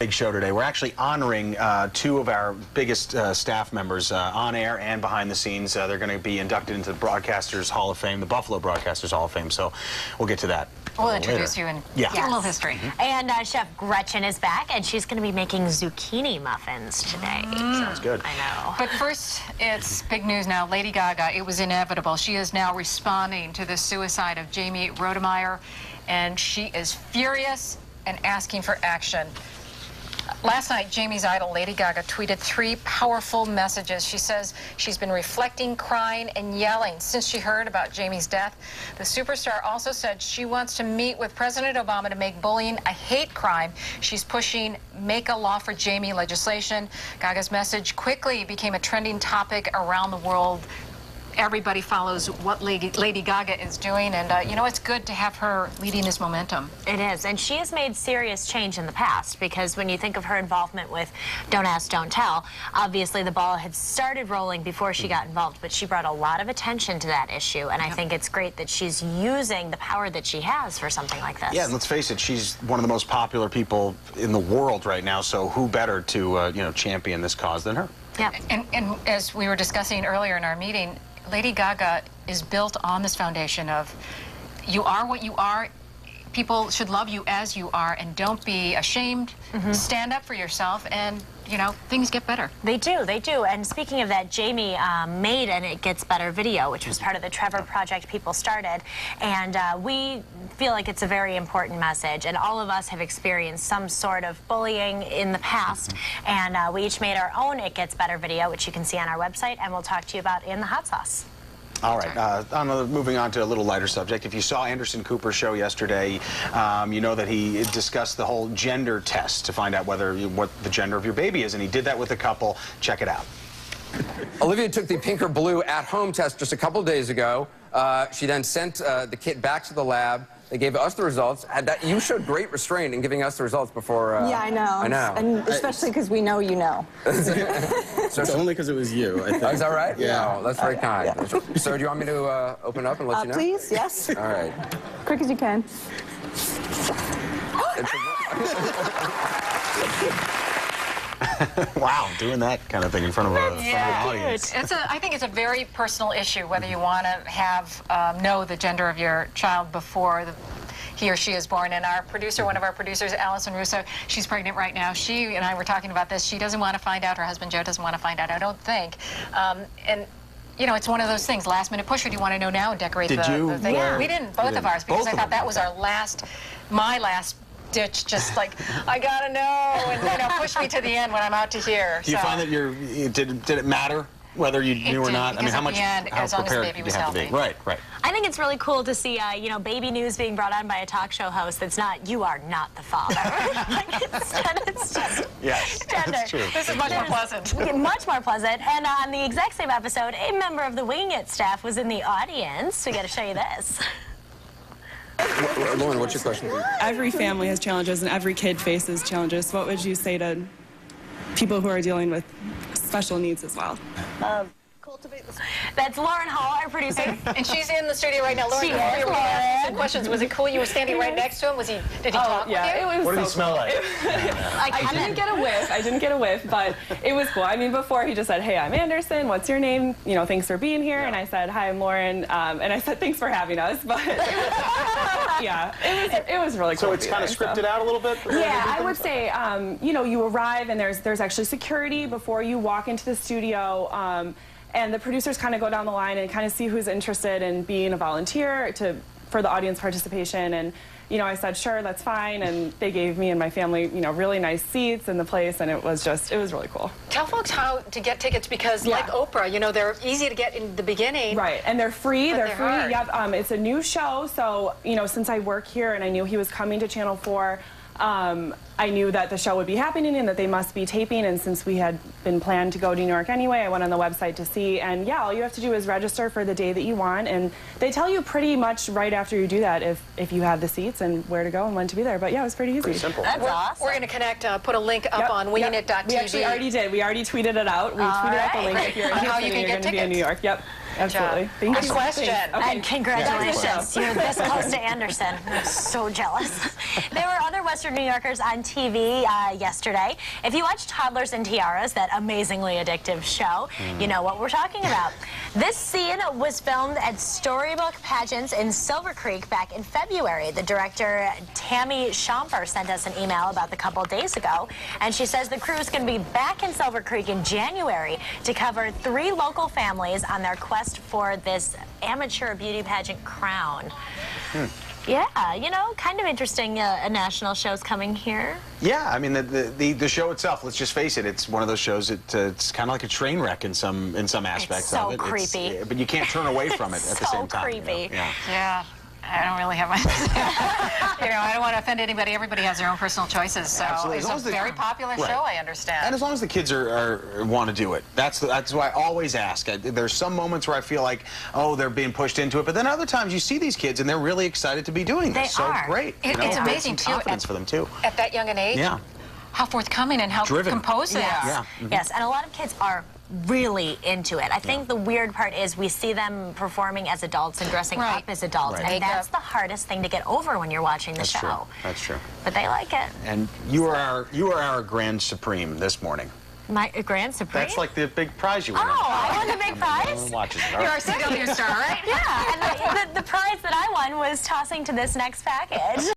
Big show today. We're actually honoring two of our biggest staff members on air and behind the scenes. They're going to be inducted into the Broadcasters Hall of Fame, the Buffalo Broadcasters Hall of Fame. So we'll get to that. We'll introduce you and give a little history. And Chef Gretchen is back, and she's going to be making zucchini muffins today. Sounds good. I know. But first, it's big news now. Lady Gaga, it was inevitable. She is now responding to the suicide of Jamie Rodemeyer, and she is furious and asking for action. Last night, Jamie's idol, Lady Gaga, tweeted 3 powerful messages. She says she's been reflecting, crying, and yelling since she heard about Jamie's death. The superstar also said she wants to meet with President Obama to make bullying a hate crime. She's pushing Make a Law for Jamie legislation. Gaga's message quickly became a trending topic around the world. Everybody follows what Lady Gaga is doing, and you know, it's good to have her leading this momentum. It is, and she has made serious change in the past, because when you think of her involvement with Don't Ask, Don't Tell, obviously the ball had started rolling before she got involved, but she brought a lot of attention to that issue, and I think it's great that she's using the power that she has for something like this. Yeah, and let's face it, she's one of the most popular people in the world right now, so who better to, you know, champion this cause than her? Yeah. And as we were discussing earlier in our meeting, Lady Gaga is built on this foundation of you are what you are. People should love you as you are, and don't be ashamed. Stand up for yourself, and you know, things get better. They do, they do. And speaking of that, Jamie made an It Gets Better video, which was part of the Trevor Project people started. And we feel like it's a very important message. And all of us have experienced some sort of bullying in the past. And we each made our own It Gets Better video, which you can see on our website, and we'll talk to you about in the hot sauce. All right, moving on to a little lighter subject. If you saw Anderson Cooper's show yesterday, you know that he discussed the whole gender test to find out what the gender of your baby is, and he did that with a couple. Check it out. Olivia took the pink or blue at-home test just a couple of days ago. She then sent the kit back to the lab. They gave us the results. You showed great restraint in giving us the results before. Yeah, I know. I know. And especially because we know you know. So it's only because it was you, I think. Oh, is that right? Yeah. No, that's very kind. Yeah. So do you want me to open up and let you know? Please, yes. All right. Quick as you can. Wow, doing that kind of thing in front of, an audience. I think it's a very personal issue whether you want to have know the gender of your child before he or she is born. And our producer, one of our producers, Allison Russo, she's pregnant right now. She and I were talking about this. She doesn't want to find out. Her husband Joe doesn't want to find out, I don't think. And you know, it's one of those things. Last minute push. Or do you want to know now and decorate the thing? Yeah. We didn't. Both of ours, because I thought that was our my last ditch, just like, I gotta know, and you know, push me to the end when I'm out to here. Do you find that did it matter whether you knew or not? I mean, how much? As long as the baby was healthy. Right, right. I think it's really cool to see, you know, baby news being brought on by a talk show host that's not, you are not the father. Like, instead, it's just gender. That's true. This is much more pleasant. Much more pleasant. And on the exact same episode, a member of the Wing It staff was in the audience. We got to show you this. Lauren, what's your question? Every family has challenges, and every kid faces challenges. What would you say to people who are dealing with special needs as well? That's Lauren Hall, our producer. And she's in the studio right now. Lauren, She is, we were Lauren. asking some questions. Was it cool you were standing right next to him? Did he talk with you? It was What did he smell like? I didn't get a whiff, but it was cool. I mean, before he just said, "Hey, I'm Anderson. What's your name? You know, thanks for being here." And I said, "Hi, I'm Lauren." And I said, "Thanks for having us." But yeah, it was really cool. So it's kind of scripted out a little bit? Yeah, I would say, you know, you arrive and there's actually security before you walk into the studio. And the producers kind of go down the line and kind of see who's interested in being a volunteer for the audience participation. And, you know, I said, sure, that's fine. And they gave me and my family, you know, really nice seats in the place. And it was really cool. Tell folks how to get tickets, because like Oprah, you know, they're easy to get in the beginning. Right, and they're free. They're free. Hard. Yep. It's a new show. So, you know, since I work here and I knew he was coming to Channel 4, I knew that the show would be happening and that they must be taping, and since we had been planned to go to New York anyway, I went on the website to see, and yeah, all you have to do is register for the day that you want, and they tell you pretty much right after you do that if you have the seats and where to go and when to be there. But yeah, it was pretty easy. Pretty simple. That's awesome. We're going to connect, put a link up on wingingit.tv. We actually already did. We already tweeted it out. We tweeted out the link if you're interested and you're going to be in New York. Yep. Absolutely. Thank you. Question. Okay. And congratulations. You're this close to Anderson. I'm so jealous. There were other Western New Yorkers on TV yesterday. If you watch Toddlers and Tiaras, that amazingly addictive show, you know what we're talking about. This scene was filmed at Storybook Pageants in Silver Creek back in February. The director, Tammy Schomper, sent us an email about the couple days ago, and she says the crew is going to be back in Silver Creek in January to cover 3 local families on their quest for this amateur beauty pageant crown. Yeah, you know, kind of interesting. A national show's coming here. Yeah, I mean the show itself. Let's just face it; it's one of those shows that it's kind of like a train wreck in some aspects so of it. creepy. But you can't turn away from it at the same time. creepy. You know? Yeah. I don't really have my, I don't want to offend anybody. Everybody has their own personal choices. So Absolutely. it's a very popular show, I understand. And as long as the kids want to do it, that's why I always ask. There's some moments where I feel like, oh, they're being pushed into it, but then other times you see these kids and they're really excited to be doing this. They are. So great. It's amazing some too. Confidence for them too. At that young an age. Yeah. How forthcoming and how Driven. composed they Yes. are. Yeah. Yes, and a lot of kids are really into it. I think the weird part is we see them performing as adults and dressing Right. up as adults, Right. and that's the hardest thing to get over when you're watching the That's show. true. That's true. But they like it. And you are our grand supreme this morning. My Grand Supreme? That's like the big prize you win. Oh, I won the big prize? No one watches it. All You're right. a CW star, right? Yeah, and the prize that I won was tossing to this next package.